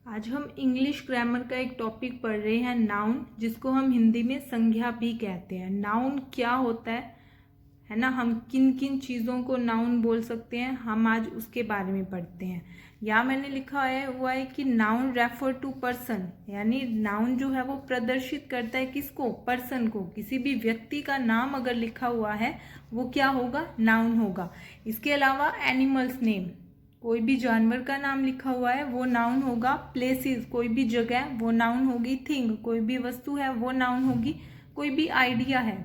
आज हम English grammar का एक टॉपिक पढ़ रहे हैं, नाउन, जिसको हम हिंदी में संज्ञा भी कहते हैं। नाउन क्या होता है ना, हम किन किन चीज़ों को नाउन बोल सकते हैं, हम आज उसके बारे में पढ़ते हैं। यहाँ मैंने लिखा हुआ है कि नाउन रेफर टू पर्सन, यानी नाउन जो है वो प्रदर्शित करता है किसको, पर्सन को। किसी भी व्यक्ति का नाम अगर लिखा हुआ है वो क्या होगा, नाउन होगा। इसके अलावा एनिमल्स नेम, कोई भी जानवर का नाम लिखा हुआ है वो नाउन होगा। प्लेसेस, कोई भी जगह वो नाउन होगी। थिंग, कोई भी वस्तु है वो नाउन होगी। कोई भी आइडिया है,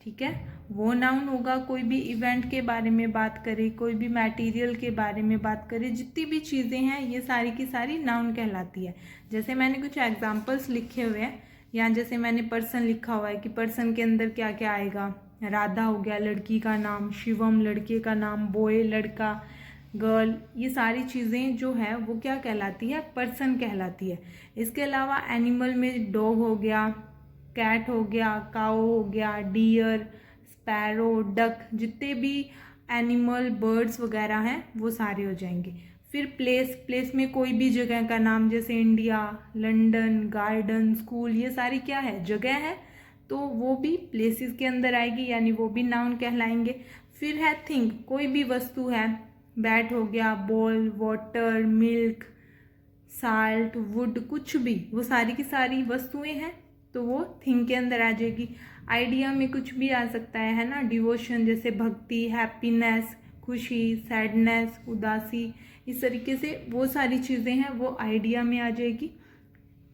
ठीक है, वो नाउन होगा। कोई भी इवेंट के बारे में बात करें, कोई भी मटेरियल के बारे में बात करें, जितनी भी चीज़ें हैं ये सारी की सारी नाउन कहलाती है। जैसे मैंने कुछ एग्जांपल्स लिखे हुए हैं यहाँ, जैसे मैंने पर्सन लिखा हुआ है कि पर्सन के अंदर क्या क्या आएगा। राधा हो गया लड़की का नाम, शिवम लड़के का नाम, बॉय लड़का, गर्ल, ये सारी चीज़ें जो है वो क्या कहलाती है, पर्सन कहलाती है। इसके अलावा एनिमल में डॉग हो गया, कैट हो गया, काऊ हो गया, डियर, स्पैरो, डक, जितने भी एनिमल बर्ड्स वगैरह हैं वो सारे हो जाएंगे। फिर प्लेस, प्लेस में कोई भी जगह का नाम, जैसे इंडिया, लंदन, गार्डन, स्कूल, ये सारी क्या है, जगह है, तो वो भी प्लेसेस के अंदर आएगी, यानी वो भी नाउन कहलाएंगे। फिर है थिंग, कोई भी वस्तु है, बैट हो गया, ball, water, milk, salt, would, कुछ भी, वो सारी की सारी वस्तुएं हैं तो वो थिंग के अंदर आ जाएगी। आइडिया में कुछ भी आ सकता है ना, डिवोशन, जैसे भक्ति, हैप्पीनेस, खुशी, सैडनेस, उदासी, इस तरीके से वो सारी चीज़ें हैं वो आइडिया में आ जाएगी।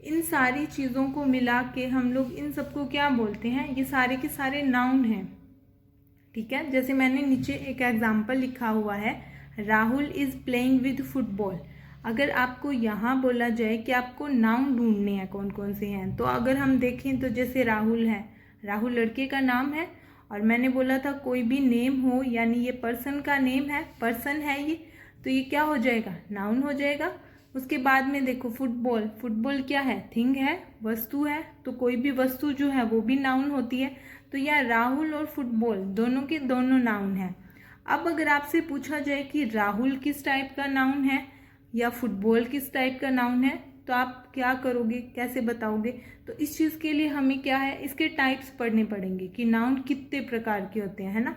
इन सारी चीज़ों को मिला के हम लोग इन सबको क्या बोलते हैं, ये सारे के सारे नाउन हैं, ठीक है। जैसे मैंने नीचे एक एग्जाम्पल लिखा हुआ है, Rahul is playing with football. अगर आपको यहाँ बोला जाए कि आपको नाउन ढूंढने हैं कौन कौन से हैं, तो अगर हम देखें तो जैसे राहुल है, राहुल लड़के का नाम है, और मैंने बोला था कोई भी नेम हो, यानी ये पर्सन का नेम है, पर्सन है ये, तो ये क्या हो जाएगा, नाउन हो जाएगा। उसके बाद में देखो फुटबॉल, फुटबॉल क्या है, थिंग है, वस्तु है, तो कोई भी वस्तु जो है वो भी नाउन होती है। तो यहाँ राहुल और फुटबॉल दोनों के दोनों नाउन है। अब अगर आपसे पूछा जाए कि राहुल किस टाइप का नाउन है या फुटबॉल किस टाइप का नाउन है, तो आप क्या करोगे, कैसे बताओगे। तो इस चीज़ के लिए हमें क्या है, इसके टाइप्स पढ़ने पड़ेंगे कि नाउन कितने प्रकार के होते हैं, है ना।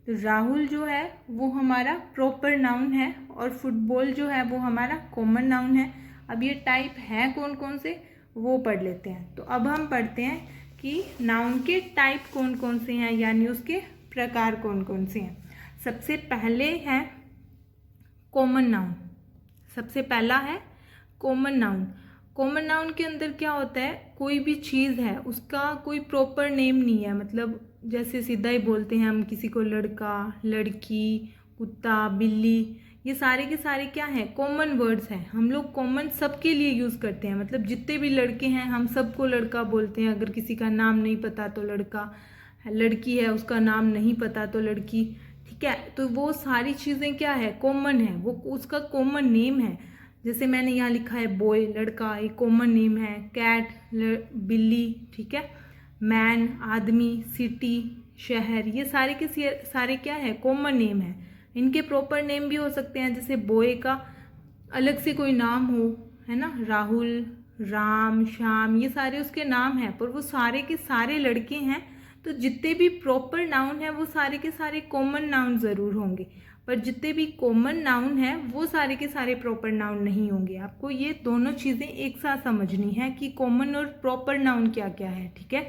तो राहुल जो है वो हमारा प्रॉपर नाउन है और फुटबॉल जो है वो हमारा कॉमन नाउन है। अब ये टाइप हैं कौन कौन से वो पढ़ लेते हैं। तो अब हम पढ़ते हैं कि नाउन के टाइप कौन कौन से हैं, यानी उसके प्रकार कौन कौन से हैं। सबसे पहले है कॉमन नाउन। सबसे पहला है कॉमन नाउन। कॉमन नाउन के अंदर क्या होता है, कोई भी चीज़ है उसका कोई प्रॉपर नेम नहीं है, मतलब जैसे सीधा ही बोलते हैं हम किसी को लड़का, लड़की, कुत्ता, बिल्ली, ये सारे के सारे क्या है, कॉमन वर्ड्स हैं। हम लोग कॉमन सबके लिए यूज़ करते हैं, मतलब जितने भी लड़के हैं हम सबको लड़का बोलते हैं। अगर किसी का नाम नहीं पता तो लड़का, लड़की है उसका नाम नहीं पता तो लड़की, ठीक है। तो वो सारी चीज़ें क्या है, कॉमन है, वो उसका कॉमन नेम है। जैसे मैंने यहाँ लिखा है बॉय लड़का, एक कॉमन नेम है। कैट बिल्ली, ठीक है। मैन आदमी, सिटी शहर, ये सारे के सारे क्या है, कॉमन नेम है। इनके प्रॉपर नेम भी हो सकते हैं, जैसे बॉय का अलग से कोई नाम हो, है ना, राहुल, राम, श्याम, ये सारे उसके नाम हैं, पर वो सारे के सारे लड़के हैं। तो जितने भी प्रॉपर नाउन है वो सारे के सारे कॉमन नाउन ज़रूर होंगे, पर जितने भी कॉमन नाउन है वो सारे के सारे प्रॉपर नाउन नहीं होंगे। आपको ये दोनों चीज़ें एक साथ समझनी है कि कॉमन और प्रॉपर नाउन क्या क्या है, ठीक है।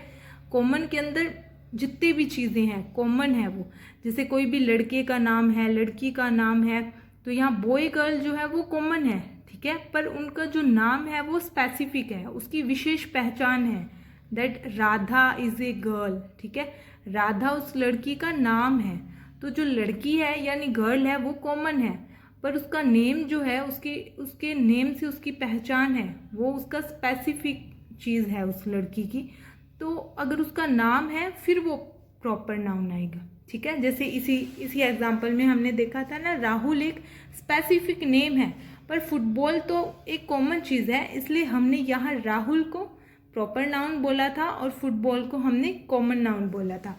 कॉमन के अंदर जितनी भी चीज़ें हैं कॉमन है वो, जैसे कोई भी लड़के का नाम है, लड़की का नाम है, तो यहाँ बॉय गर्ल जो है वो कॉमन है, ठीक है, पर उनका जो नाम है वो स्पेसिफिक है, उसकी विशेष पहचान है। That Radha is a girl, ठीक है, राधा उस लड़की का नाम है। तो जो लड़की है यानी गर्ल है वो कॉमन है, पर उसका नेम जो है, उसके नेम से उसकी पहचान है, वो उसका स्पेसिफिक चीज़ है उस लड़की की। तो अगर उसका नाम है फिर वो प्रॉपर नाउन आएगा, ठीक है। जैसे इसी एग्जाम्पल में हमने देखा था ना, राहुल एक स्पेसिफिक नेम है, पर फुटबॉल तो एक कॉमन चीज़ है, इसलिए हमने यहाँ राहुल को प्रॉपर नाउन बोला था और फुटबॉल को हमने कॉमन नाउन बोला था।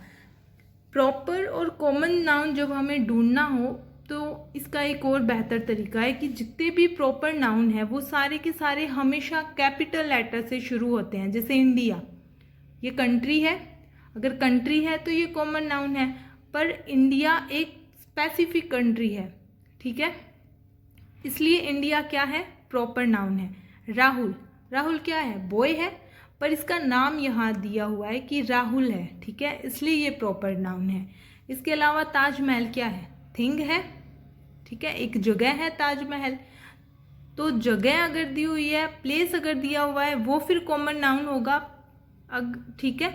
प्रॉपर और कॉमन नाउन जब हमें ढूंढना हो तो इसका एक और बेहतर तरीका है कि जितने भी प्रॉपर नाउन है वो सारे के सारे हमेशा कैपिटल लेटर से शुरू होते हैं। जैसे इंडिया, ये कंट्री है, अगर कंट्री है तो ये कॉमन नाउन है, पर इंडिया एक स्पेसिफिक कंट्री है, ठीक है, इसलिए इंडिया क्या है, प्रॉपर नाउन है। राहुल, राहुल क्या है, बॉय है, पर इसका नाम यहाँ दिया हुआ है कि राहुल है, ठीक है, इसलिए ये प्रॉपर नाउन है। इसके अलावा ताजमहल क्या है, थिंग है, ठीक है, एक जगह है ताजमहल। तो जगह अगर दी हुई है, प्लेस अगर दिया हुआ है, वो फिर कॉमन नाउन होगा, ठीक है।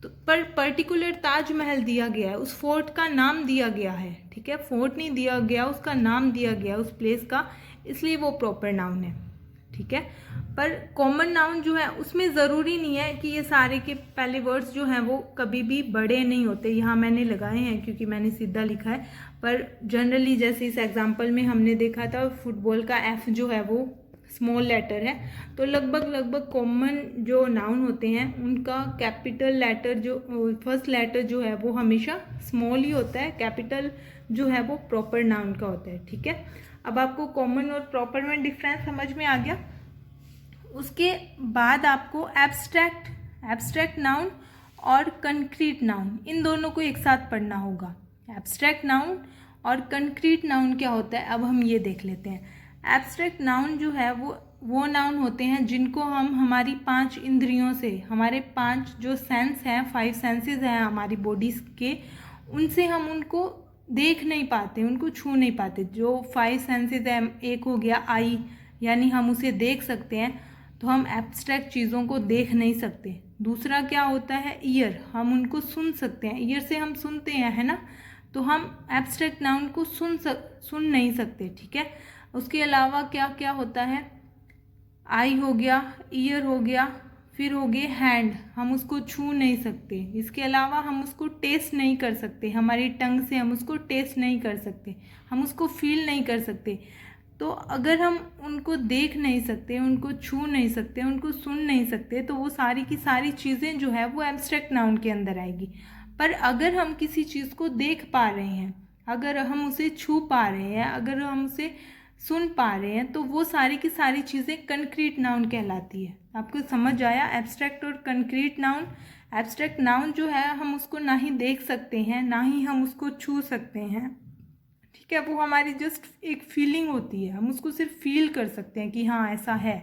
तो पर पर्टिकुलर ताजमहल दिया गया है, उस फोर्ट का नाम दिया गया है, ठीक है, फोर्ट नहीं दिया गया, उसका नाम दिया गया उस प्लेस का, इसलिए वो प्रॉपर नाउन है, ठीक है। पर कॉमन नाउन जो है उसमें ज़रूरी नहीं है कि ये सारे के पहले वर्ड्स जो हैं वो कभी भी बड़े नहीं होते। यहाँ मैंने लगाए हैं क्योंकि मैंने सीधा लिखा है, पर जनरली जैसे इस एग्जांपल में हमने देखा था फुटबॉल का एफ जो है वो स्मॉल लेटर है, तो लगभग कॉमन जो नाउन होते हैं उनका कैपिटल लेटर जो फर्स्ट लेटर जो है वो हमेशा स्मॉल ही होता है, कैपिटल जो है वो प्रॉपर नाउन का होता है, ठीक है। अब आपको कॉमन और प्रॉपर में डिफरेंस समझ में आ गया। उसके बाद आपको एब्स्ट्रैक्ट नाउन और कंक्रीट नाउन, इन दोनों को एक साथ पढ़ना होगा। एब्स्ट्रैक्ट नाउन और कंक्रीट नाउन क्या होता है, अब हम ये देख लेते हैं। एब्स्ट्रैक्ट नाउन जो है वो नाउन होते हैं जिनको हम हमारी 5 इंद्रियों से, हमारे 5 जो सेंस हैं, 5 सेंसेस हैं हमारी बॉडीज के, उनसे हम उनको देख नहीं पाते, उनको छू नहीं पाते। जो 5 सेंसेस हैं, एक हो गया आई, यानी हम उसे देख सकते हैं, तो हम एब्स्ट्रैक्ट चीज़ों को देख नहीं सकते। दूसरा क्या होता है, ईयर, हम उनको सुन सकते हैं, ईयर से हम सुनते हैं, है ना, तो हम एब्स्ट्रैक्ट नाउन को सुन नहीं सकते, ठीक है। उसके अलावा क्या क्या होता है, आई हो गया, ईयर हो गया, फिर हो गए हैंड, हम उसको छू नहीं सकते। इसके अलावा हम उसको टेस्ट नहीं कर सकते, हमारी टंग से हम उसको टेस्ट नहीं कर सकते, हम उसको फील नहीं कर सकते। तो अगर हम उनको देख नहीं सकते, उनको छू नहीं सकते, उनको सुन नहीं सकते, तो वो सारी की सारी चीज़ें जो है वो एब्स्ट्रैक्ट नाउन के अंदर आएगी। पर अगर हम किसी चीज़ को देख पा रहे हैं, अगर हम उसे छू पा रहे हैं, अगर हम उसे सुन पा रहे हैं, तो वो सारी की सारी चीज़ें कंक्रीट नाउन कहलाती है। आपको समझ आया एब्स्ट्रैक्ट और कंक्रीट नाउन। एब्स्ट्रैक्ट नाउन जो है हम उसको ना ही देख सकते हैं, ना ही हम उसको छू सकते हैं, ठीक है, वो हमारी जस्ट एक फीलिंग होती है, हम उसको सिर्फ फील कर सकते हैं कि हाँ ऐसा है।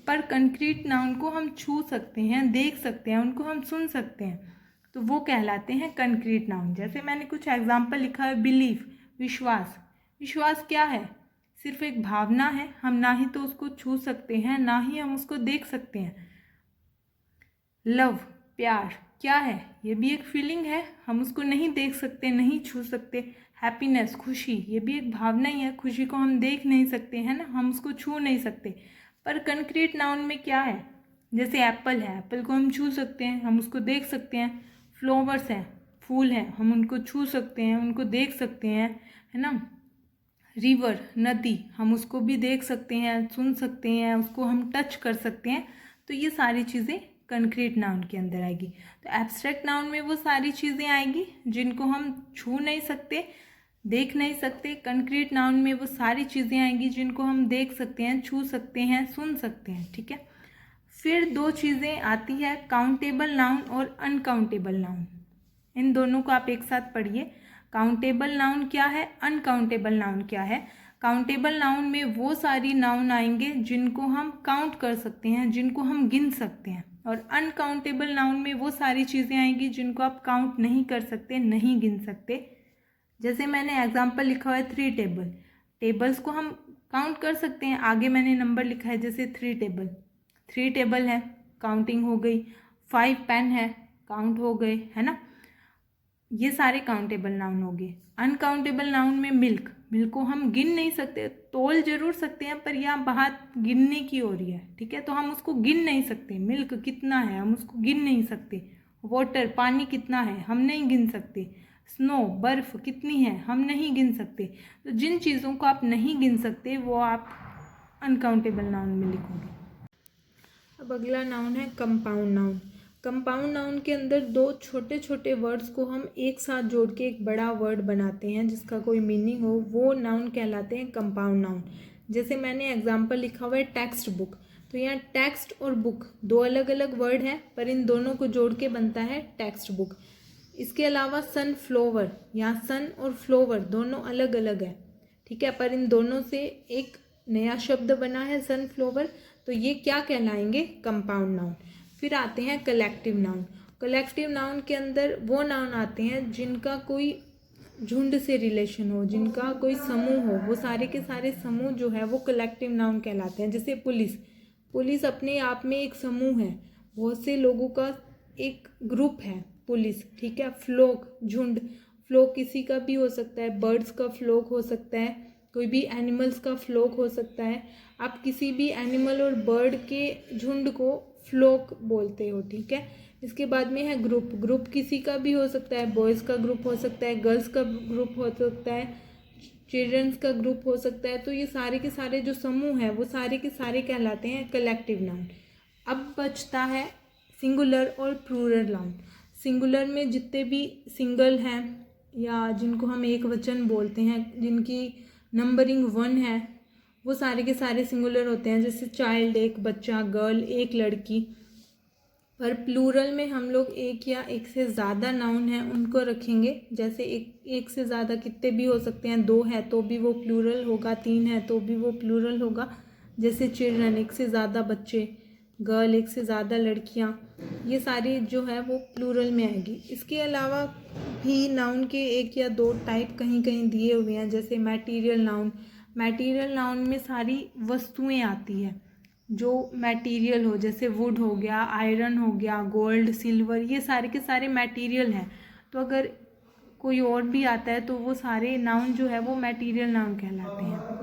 पर कंक्रीट नाउन को हम छू सकते हैं, देख सकते हैं, उनको हम सुन सकते हैं, तो वो कहलाते हैं कंक्रीट नाउन। जैसे मैंने कुछ एग्जाम्पल लिखा है, बिलीफ, विश्वास। विश्वास क्या है, सिर्फ एक भावना है, हम ना ही तो उसको छू सकते हैं, ना ही हम उसको देख सकते हैं। लव, प्यार क्या है, ये भी एक फीलिंग है, हम उसको नहीं देख सकते, नहीं छू सकते। हैप्पीनेस, खुशी, ये भी एक भावना ही है, खुशी को हम देख नहीं सकते, है ना, हम उसको छू नहीं सकते। पर कंक्रीट नाउन में क्या है, जैसे एप्पल है, एप्पल को हम छू सकते हैं, हम उसको देख सकते हैं। फ्लावर्स हैं, फूल हैं, हम उनको छू सकते हैं, उनको देख सकते हैं, है ना। रिवर, नदी, हम उसको भी देख सकते हैं, सुन सकते हैं, उसको हम टच कर सकते हैं। तो ये सारी चीज़ें कंक्रीट नाउन के अंदर आएगी। तो एब्स्ट्रैक्ट नाउन में वो सारी चीज़ें आएगी जिनको हम छू नहीं सकते, देख नहीं सकते। कंक्रीट नाउन में वो सारी चीज़ें आएंगी जिनको हम देख सकते हैं, छू सकते हैं, सुन सकते हैं, ठीक है। फिर 2 चीज़ें आती है, काउंटेबल नाउन और अनकाउंटेबल नाउन। इन दोनों को आप एक साथ पढ़िए। काउंटेबल नाउन क्या है, अनकाउंटेबल नाउन क्या है। काउंटेबल नाउन में वो सारी नाउन आएंगे जिनको हम काउंट कर सकते हैं, जिनको हम गिन सकते हैं। और अनकाउंटेबल नाउन में वो सारी चीज़ें आएंगी जिनको आप काउंट नहीं कर सकते, नहीं गिन सकते। जैसे मैंने एग्जाम्पल लिखा हुआ है 3 टेबल, टेबल्स को हम काउंट कर सकते हैं, आगे मैंने नंबर लिखा है जैसे 3 टेबल, 3 टेबल है, काउंटिंग हो गई। 5 पेन है, काउंट हो गए, है ना। ये सारे काउंटेबल नाउन हो गए। अनकाउंटेबल नाउन में मिल्क, मिल्क को हम गिन नहीं सकते, तोल जरूर सकते हैं, पर यहाँ बात गिनने की हो रही है, ठीक है, तो हम उसको गिन नहीं सकते। मिल्क कितना है, हम उसको गिन नहीं सकते। वाटर, पानी कितना है, हम नहीं गिन सकते। स्नो, बर्फ़ कितनी है, हम नहीं गिन सकते। तो जिन चीज़ों को आप नहीं गिन सकते वो आप अनकाउंटेबल नाउन में लिखोगे। अब अगला नाउन है कंपाउंड नाउन। कंपाउंड नाउन के अंदर दो छोटे छोटे वर्ड्स को हम एक साथ जोड़ के एक बड़ा वर्ड बनाते हैं जिसका कोई मीनिंग हो, वो नाउन कहलाते हैं कंपाउंड नाउन। जैसे मैंने एग्जांपल लिखा हुआ है टेक्स्ट बुक, तो यहाँ टेक्स्ट और बुक दो अलग अलग वर्ड हैं, पर इन दोनों को जोड़ के बनता है टेक्स्ट बुक। इसके अलावा सनफ्लावर, यहाँ सन और फ्लावर दोनों अलग अलग है, ठीक है, पर इन दोनों से एक नया शब्द बना है सनफ्लावर, तो ये क्या कहलाएंगे? Compound noun. फिर आते हैं कलेक्टिव नाउन। कलेक्टिव नाउन के अंदर वो नाउन आते हैं जिनका कोई झुंड से रिलेशन हो, जिनका कोई समूह हो, वो सारे के सारे समूह जो है वो कलेक्टिव नाउन कहलाते हैं। जैसे पुलिस, पुलिस अपने आप में एक समूह है, बहुत से लोगों का एक ग्रुप है पुलिस, ठीक है। फ्लॉक, झुंड, फ्लॉक किसी का भी हो सकता है, बर्ड्स का फ्लॉक हो सकता है, कोई भी एनिमल्स का फ्लॉक हो सकता है। आप किसी भी एनिमल और बर्ड के झुंड को फ्लॉक बोलते हो, ठीक है। इसके बाद में है ग्रुप, ग्रुप किसी का भी हो सकता है, बॉयज़ का ग्रुप हो सकता है, गर्ल्स का ग्रुप हो सकता है, चिल्ड्रंस का ग्रुप हो सकता है। तो ये सारे के सारे जो समूह हैं वो सारे के सारे कहलाते हैं कलेक्टिव नाउन। अब बचता है सिंगुलर और प्लूरल नाउन। सिंगुलर में जितने भी सिंगल हैं या जिनको हम एक वचन बोलते हैं, जिनकी नंबरिंग 1 है, वो सारे के सारे सिंगुलर होते हैं। जैसे चाइल्ड, एक बच्चा, गर्ल, एक लड़की। पर प्लूरल में हम लोग एक या एक से ज़्यादा नाउन हैं उनको रखेंगे। जैसे एक से ज़्यादा कितने भी हो सकते हैं, 2 है तो भी वो प्लूरल होगा, 3 है तो भी वो प्लूरल होगा। जैसे चिल्ड्रन, एक से ज़्यादा बच्चे, गर्ल, एक से ज़्यादा लड़कियाँ, ये सारी जो है वो प्लूरल में आएगी। इसके अलावा भी नाउन के 1 या 2 टाइप कहीं कहीं दिए हुए हैं। जैसे मटेरियल नाउन, मटेरियल नाउन में सारी वस्तुएं आती है जो मटेरियल हो, जैसे वुड हो गया, आयरन हो गया, गोल्ड, सिल्वर, ये सारे के सारे मटेरियल हैं। तो अगर कोई और भी आता है तो वो सारे नाउन जो है वो मटेरियल नाउन कहलाते हैं।